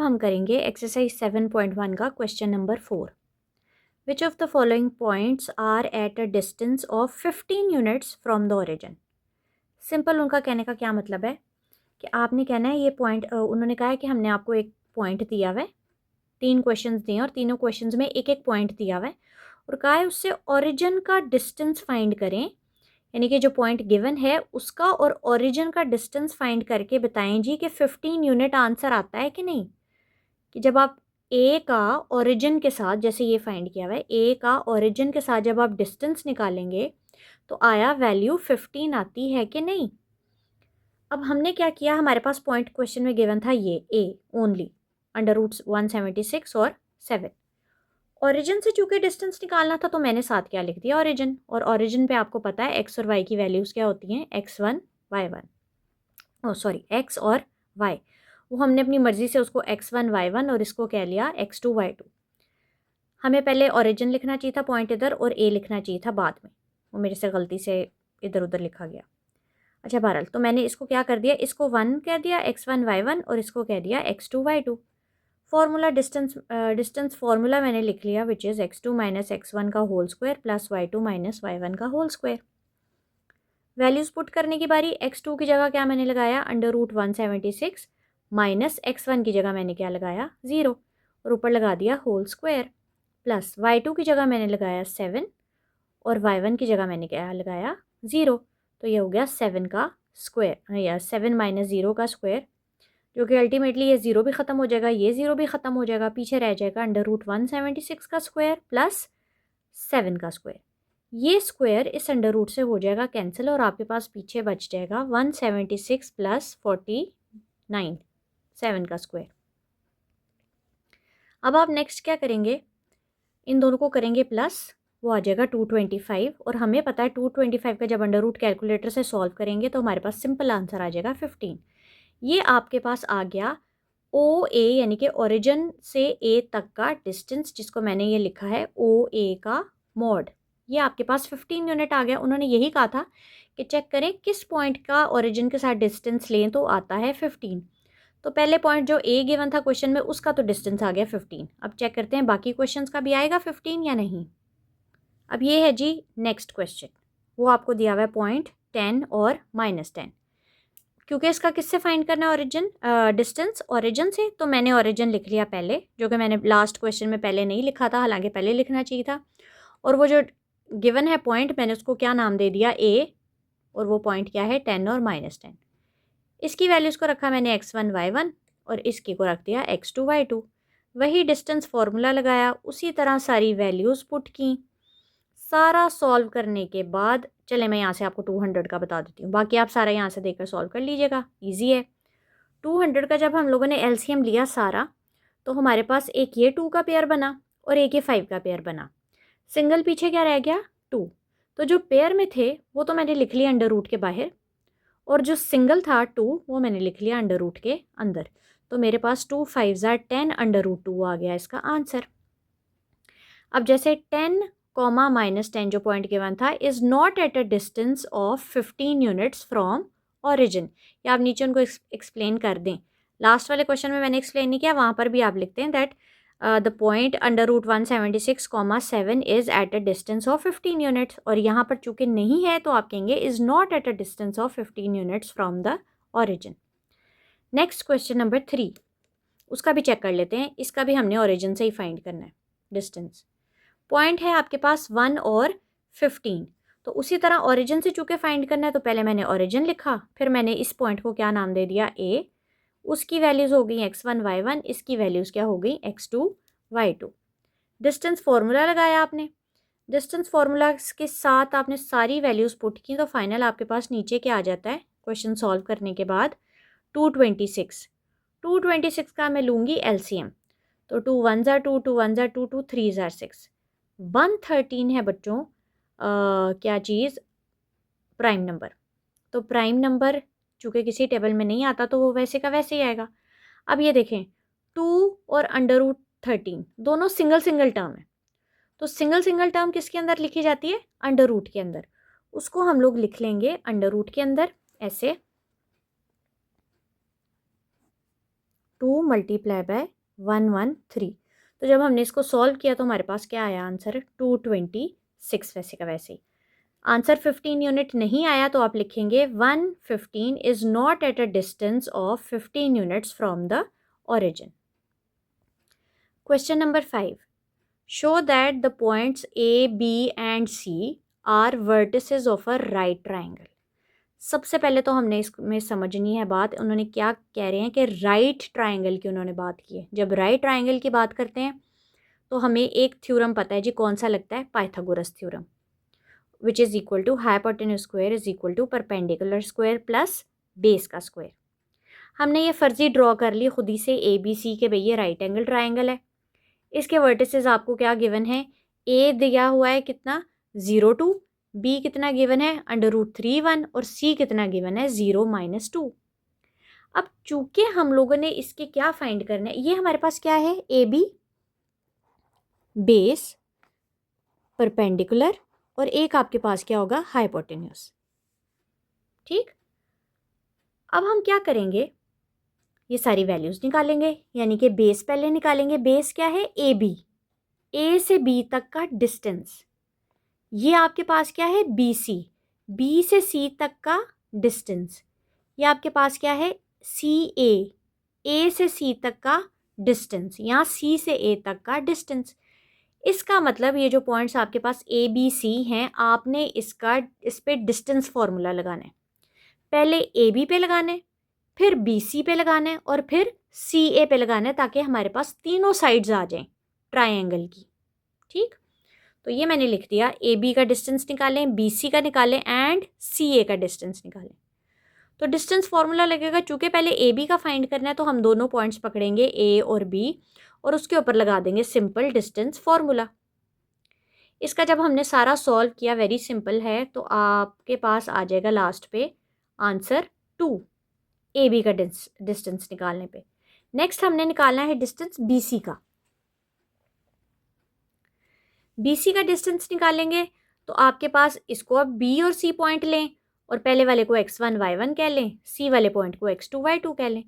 हम करेंगे एक्सरसाइज 7.1 का question number 4। Which of the following points are at a distance of 15 units from the origin. Simple उनका कहने का क्या मतलब है कि आपने कहना है ये पॉइंट, उन्होंने कहा है कि हमने आपको एक पॉइंट दिया हुआ है, 3 क्वेश्चंस दिए और तीनों क्वेश्चंस में एक एक पॉइंट दिया हुआ है और कहा है उससे ओरिजिन का डिस्टेंस फाइंड करें, यानी कि जो पॉइंट गिवन है उसका और ओरिजिन का डिस्टेंस फाइंड करके बताएं जी कि 15 यूनिट आंसर आता है कि नहीं। कि जब आप ए का ओरिजिन के साथ, जैसे ये फाइंड किया हुआ है, ए का ओरिजिन के साथ जब आप डिस्टेंस निकालेंगे तो आया वैल्यू 15 आती है कि नहीं। अब हमने क्या किया, हमारे पास पॉइंट क्वेश्चन में गिवन था ये ए ओनली अंडर रूट 176 और 7। ओरिजिन से चूंकि डिस्टेंस निकालना था तो मैंने साथ क्या लिख दिया, ओरिजिन। और ओरिजिन पे आपको पता है एक्स और वाई की वैल्यूज़ क्या होती हैं, x1 y1, ओ सॉरी x और y। वो हमने अपनी मर्ज़ी से उसको x1 y1 और इसको कह लिया x2 y2। हमें पहले ओरिजिन लिखना चाहिए था पॉइंट इधर और ए लिखना चाहिए था बाद में, वो मेरे से गलती से इधर उधर लिखा गया। अच्छा बहरहाल, तो मैंने इसको क्या कर दिया, इसको 1 कह दिया x1 y1 और इसको कह दिया x2 y2। Formula distance formula मैंने लिख लिया, which is x2 minus x1 का whole square plus y2 minus y1 का होल स्क्वायर। वैल्यूज़ पुट करने की बारी, x2 की जगह क्या मैंने लगाया, अंडर रूट 176 माइनस x1 की जगह मैंने क्या लगाया, 0 और ऊपर लगा दिया होल स्क्वायर प्लस y2 की जगह मैंने लगाया 7 और y1 की जगह मैंने क्या लगाया, 0। तो ये हो गया 7 का स्क्वायर या 7 माइनस 0 का स्क्वायर, जो कि अल्टीमेटली ये 0 भी ख़त्म हो जाएगा, ये 0 भी ख़त्म हो जाएगा, पीछे रह जाएगा अंडर रूट 176 का स्क्वायर प्लस 7 का स्क्वायर। ये स्क्वायर इस अंडर रूट से हो जाएगा कैंसिल और आपके पास पीछे बच जाएगा 176 प्लस 49, 7 का स्क्वायर। अब आप नेक्स्ट क्या करेंगे, इन दोनों को करेंगे प्लस, वो आ जाएगा 225 और हमें पता है 225 का जब अंडर रूट कैलकुलेटर से सॉल्व करेंगे तो हमारे पास सिंपल आंसर आ जाएगा 15। ये आपके पास आ गया ओ ए, यानी कि ओरिजिन से ए तक का डिस्टेंस, जिसको मैंने ये लिखा है ओ ए का मॉड। ये आपके पास 15 यूनिट आ गया। उन्होंने यही कहा था कि चेक करें किस पॉइंट का ओरिजिन के साथ डिस्टेंस लें तो आता है 15। तो पहले पॉइंट जो ए गिवन था क्वेश्चन में उसका तो डिस्टेंस आ गया 15। अब चेक करते हैं बाकी क्वेश्चंस का भी आएगा 15 या नहीं। अब ये है जी नेक्स्ट क्वेश्चन, वो आपको दिया हुआ है पॉइंट 10 और -10। क्योंकि इसका किससे फाइंड करना है ओरिजिन, डिस्टेंस ओरिजिन से, तो मैंने ओरिजिन लिख लिया पहले, जो कि मैंने लास्ट क्वेश्चन में पहले नहीं लिखा था, हालांकि पहले लिखना चाहिए था। और वो जो गिवन है पॉइंट, मैंने उसको क्या नाम दे दिया, ए, और वो पॉइंट क्या है 10 और -10। इसकी वैल्यूज़ को रखा मैंने x1 y1 और इसकी को रख दिया x2 y2। वही डिस्टेंस फार्मूला लगाया, उसी तरह सारी वैल्यूज़ पुट की। सारा सॉल्व करने के बाद, चले मैं यहाँ से आपको 200 का बता देती हूँ, बाकी आप सारा यहाँ से देखकर सॉल्व कर लीजिएगा, ईजी है। 200 का जब हम लोगों ने एलसीएम लिया सारा, तो हमारे पास एक ये 2 का पेयर बना और एक ये 5 का पेयर बना। सिंगल पीछे क्या रह गया, 2। तो जो पेयर में थे वो तो मैंने लिख लिया अंडर रूट के बाहर, और जो सिंगल था 2 वो मैंने लिख लिया अंडर रूट के अंदर। तो मेरे पास 2 5 10 अंडर रूट 2 आ गया इसका आंसर। अब जैसे 10 कॉमा -10 जो पॉइंट गिवन था is not at a distance of 15 units from origin, या आप नीचे उनको एक्सप्लेन कर दें। लास्ट वाले क्वेश्चन में मैंने एक्सप्लेन नहीं किया, वहाँ पर भी आप लिखते हैं that the point under root 176,7 is at a distance of 15 units, और यहाँ पर चूंकि नहीं है तो आप कहेंगे is not at a distance of 15 units from the origin. Next question number 3, उसका भी चेक कर लेते हैं। इसका भी हमने ओरिजिन से ही फाइंड करना है डिस्टेंस। पॉइंट है आपके पास 1 और 15, तो उसी तरह ओरिजिन से चूँकि फाइंड करना है तो पहले मैंने ओरिजिन लिखा, फिर मैंने इस पॉइंट को क्या नाम दे दिया, ए। उसकी वैल्यूज़ हो गई x1 y1, इसकी वैल्यूज़ क्या हो गई x2 y2। डिस्टेंस फार्मूला लगाया आपने, डिस्टेंस फार्मूला के साथ आपने सारी वैल्यूज़ पुट की, तो फाइनल आपके पास नीचे क्या आ जाता है क्वेश्चन सॉल्व करने के बाद, 226। 226 का मैं लूँगी एलसीएम, तो 2 1 ज़ा 2, 2 1 ज़ा 2, 2 3 ज़ा 6, 113 है बच्चों क्या चीज़, प्राइम नंबर। तो प्राइम नंबर चूँकि किसी टेबल में नहीं आता तो वो वैसे का वैसे ही आएगा। अब ये देखें 2 और अंडर रूट 13 दोनों सिंगल सिंगल टर्म है, तो सिंगल सिंगल टर्म किसके अंदर लिखी जाती है, अंडर रूट के अंदर। उसको हम लोग लिख लेंगे अंडर रूट के अंदर ऐसे, 2 मल्टीप्लाई बाय 113। तो जब हमने इसको सॉल्व किया तो हमारे पास क्या आया आंसर 226 वैसे का वैसे ही। आंसर 15 यूनिट नहीं आया तो आप लिखेंगे 115 is not at a distance of 15 units from the origin. Question number 5, show that the points A, B and C are vertices of a right triangle. सबसे पहले तो हमने इसमें समझनी है बात, उन्होंने क्या कह रहे हैं कि राइट ट्राइंगल की उन्होंने बात की है। जब राइट ट्राइंगल की बात करते हैं तो हमें एक थ्योरम पता है जी, कौन सा लगता है, Pythagoras theorem, which is equal to hypotenuse square is equal to perpendicular square plus base का स्क्वायर। हमने ये फर्जी ड्रॉ कर ली खुद ही से ABC के, भाई ये राइट एंगल ट्राइंगल है। इसके वर्टिसेस आपको क्या गिवन है, A दिया हुआ है कितना 0 2, B कितना गिवन है √3 1 और C कितना गिवन है 0 - 2। अब चूंकि हम लोगों ने इसके क्या फाइंड करना है, ये हमारे पास क्या है AB बेस परपेंडिकुलर और एक आपके पास क्या होगा हाइपोटेन्यूज। ठीक, अब हम क्या करेंगे, ये सारी वैल्यूज निकालेंगे, यानी कि बेस पहले निकालेंगे। बेस क्या है AB, A से B तक का डिस्टेंस। ये आपके पास क्या है BC, B से C तक का डिस्टेंस। ये आपके पास क्या है CA, A से C तक का डिस्टेंस, यहाँ C से A तक का डिस्टेंस। इसका मतलब ये जो पॉइंट्स आपके पास ABC हैं, आपने इस पे डिस्टेंस फॉर्मूला लगाना है। पहले AB पे लगाना है, फिर BC पे लगाना है और फिर CA पे लगाना है, ताकि हमारे पास तीनों साइड्स आ जाएं ट्राइंगल की। ठीक, तो ये मैंने लिख दिया, AB का डिस्टेंस निकालें, BC का निकालें एंड CA का डिस्टेंस निकालें। तो डिस्टेंस फॉर्मूला लगेगा, चूंकि पहले AB का फाइंड करना है तो हम दोनों पॉइंट्स पकड़ेंगे A और B और उसके ऊपर लगा देंगे सिंपल डिस्टेंस फॉर्मूला। इसका जब हमने सारा सॉल्व किया, वेरी सिंपल है, तो आपके पास आ जाएगा लास्ट पे आंसर 2 AB का डिस्टेंस निकालने पे। नेक्स्ट हमने निकालना है डिस्टेंस BC का। BC का डिस्टेंस निकालेंगे तो आपके पास इसको अब B और C पॉइंट लें और पहले वाले को x1 y1 कह लें, C वाले पॉइंट को x2 y2 कह लें।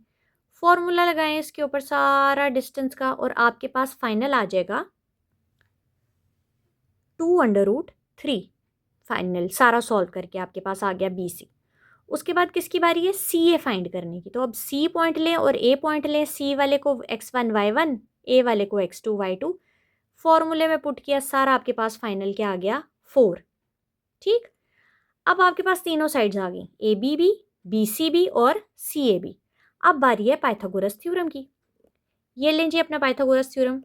फॉर्मूला लगाएं इसके ऊपर सारा डिस्टेंस का और आपके पास फाइनल आ जाएगा 2√3। फाइनल सारा सॉल्व करके आपके पास आ गया BC। उसके बाद किसकी बारी है, CA फाइंड करने की। तो अब C पॉइंट लें और A पॉइंट लें, C वाले को x1 y1, A वाले को x2 y2। फॉर्मूले में पुट किया, सारा आपके पास फाइनल क्या आ गया 4। ठीक, अब आपके पास तीनों साइड्स आ गई, ABB, BCB और CAB। अब बारी है पाइथागोरस थ्योरम की। ये लीजिए अपना Pythagoras theorem,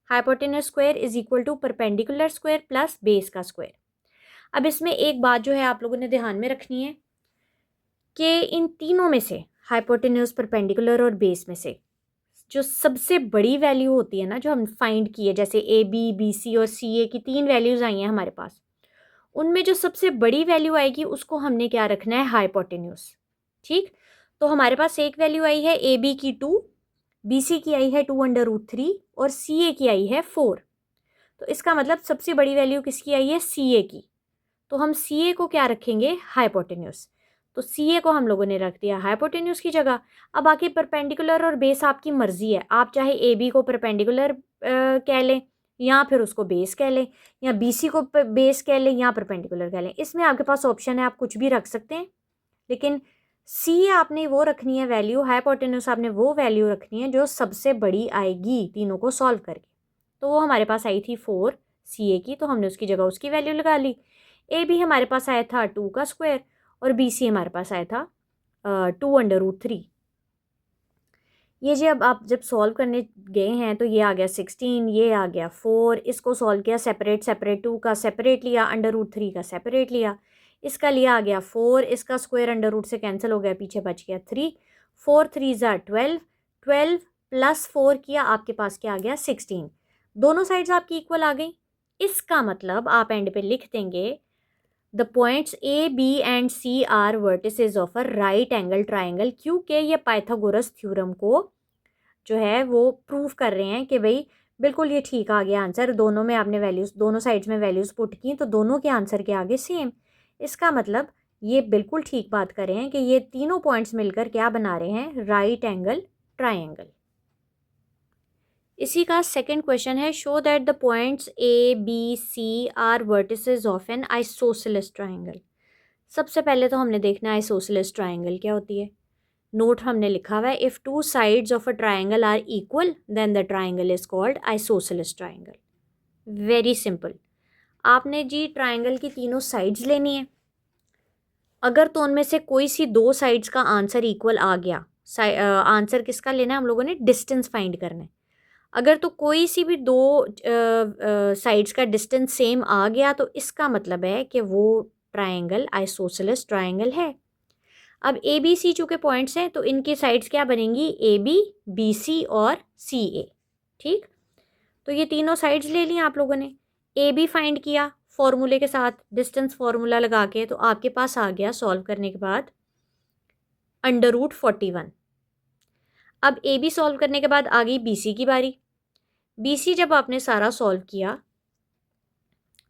hypotenuse square is equal to perpendicular square plus base का स्क्वायर। अब इसमें एक बात जो है आप लोगों ने ध्यान में रखनी है कि इन तीनों में से, हाइपोटेन्यूज, परपेंडिकुलर और बेस में से, जो सबसे बड़ी वैल्यू होती है ना, जो हम फाइंड की है, जैसे AB, BC और CA की 3 वैल्यूज़ आई हैं हमारे पास, उनमें जो सबसे बड़ी वैल्यू आएगी उसको हमने क्या रखना है, हाइपोटेन्यूज। ठीक, तो हमारे पास एक वैल्यू आई है AB की 2, BC की आई है 2√3 और CA की आई है 4। तो इसका मतलब सबसे बड़ी वैल्यू किसकी आई है, CA की। तो हम CA को क्या रखेंगे, हाइपोटेन्यूज। तो CA को हम लोगों ने रख दिया हाइपोटेन्यूज की जगह। अब बाकी परपेंडिकुलर और बेस आपकी मर्जी है, आप चाहे AB को परपेंडिकुलर कह लें या फिर उसको बेस कह लें, या BC को बेस कह लें या परपेंडिकुलर कह लें। इसमें आपके पास ऑप्शन है, आप कुछ भी रख सकते हैं, लेकिन CA आपने वो रखनी है वैल्यू, हाइपोटेन्यूज आपने वो वैल्यू रखनी है जो सबसे बड़ी आएगी तीनों को सॉल्व करके। तो वो हमारे पास आई थी 4 CA की, तो हमने उसकी जगह उसकी वैल्यू लगा ली। AB हमारे पास आया था 2 का स्क्वायर और BC हमारे पास आया था 2√3। ये जी अब आप जब सॉल्व करने गए हैं तो ये आ गया 16, ये आ गया 4। इसको सॉल्व किया सेपरेट, 2 का सेपरेट लिया, √3 का सेपरेट लिया, इसका लिया आ गया 4, इसका स्क्वायर √ से कैंसिल हो गया, पीछे बच गया 3। 4 3 ज़ा 12, 12 प्लस 4 किया, आपके पास क्या आ गया 16। दोनों साइड्स आपकी इक्वल आ गई। इसका मतलब आप एंड पे लिख देंगे the points A, B and C are vertices of a right angle triangle, क्योंकि ये पाइथागोरस थ्योरम को जो है वो प्रूव कर रहे हैं कि भाई बिल्कुल ये ठीक आ गया आंसर। दोनों में आपने वैल्यूज़, दोनों साइड्स में वैल्यूज़ पुट की तो दोनों के आंसर के आगे सेम। इसका मतलब ये बिल्कुल ठीक बात कर रहे हैं कि ये तीनों पॉइंट्स मिलकर क्या बना रहे हैं, राइट एंगल ट्राइंगल। इसी का सेकंड क्वेश्चन है, show that the points A B C are vertices of an isosceles triangle. सबसे पहले तो हमने देखना है आइसोसेलेस ट्राइंगल क्या होती है। नोट हमने लिखा हुआ है, if two sides of a triangle are equal then the triangle is called isosceles triangle. Very simple. आपने जी ट्राइंगल की तीनों साइड्स लेनी है। अगर तो उनमें से कोई सी दो साइड्स का आंसर इक्वल आ गया, आंसर किसका लेना है हम लोगों ने, डिस्टेंस फाइंड करना है। अगर तो कोई सी भी दो साइड्स का डिस्टेंस सेम आ गया तो इसका मतलब है कि वो ट्राइंगल आइसोसेलेस ट्राइंगल है। अब ए बी सी चूँकि पॉइंट्स हैं तो इनकी साइड्स क्या बनेंगी, ए बी सी और सी ए। ठीक, तो ये तीनों साइड्स ले ली आप लोगों ने। ए बी फाइंड किया फॉर्मूले के साथ, डिस्टेंस फॉर्मूला लगा के, तो आपके पास आ गया सॉल्व करने के बाद √41। अब ए बी सॉल्व करने के बाद आ गई बी सी की बारी। बी सी जब आपने सारा सॉल्व किया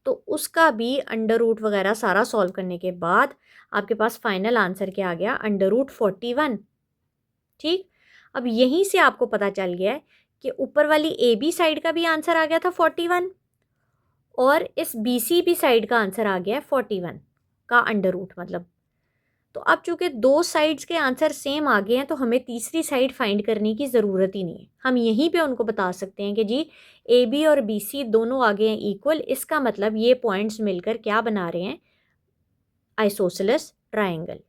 तो उसका भी अंडर रूट वगैरह सारा सॉल्व करने के बाद आपके पास फाइनल आंसर क्या आ गया, √41। ठीक, अब यहीं से आपको पता चल गया है कि ऊपर वाली ए बी साइड का भी आंसर आ गया था 41 और इस बी सी बी साइड का आंसर आ गया है 41 का अंडर रूट मतलब। तो अब चूंकि दो साइड्स के आंसर सेम आ गए हैं तो हमें तीसरी साइड फाइंड करने की ज़रूरत ही नहीं है। हम यहीं पे उनको बता सकते हैं कि जी ए बी और बी सी दोनों आ गए हैं इक्वल, इसका मतलब ये पॉइंट्स मिलकर क्या बना रहे हैं, आइसोसेलेस ट्राइंगल।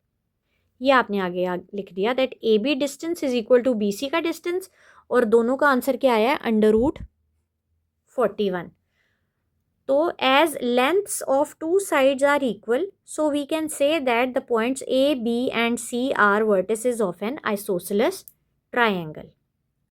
ये आपने आगे लिख दिया that A B distance is equal to B C का डिस्टेंस और दोनों का आंसर क्या आया है, √41। तो as lengths of two sides are equal, so we can say that the points A, B and C are vertices of an isosceles triangle.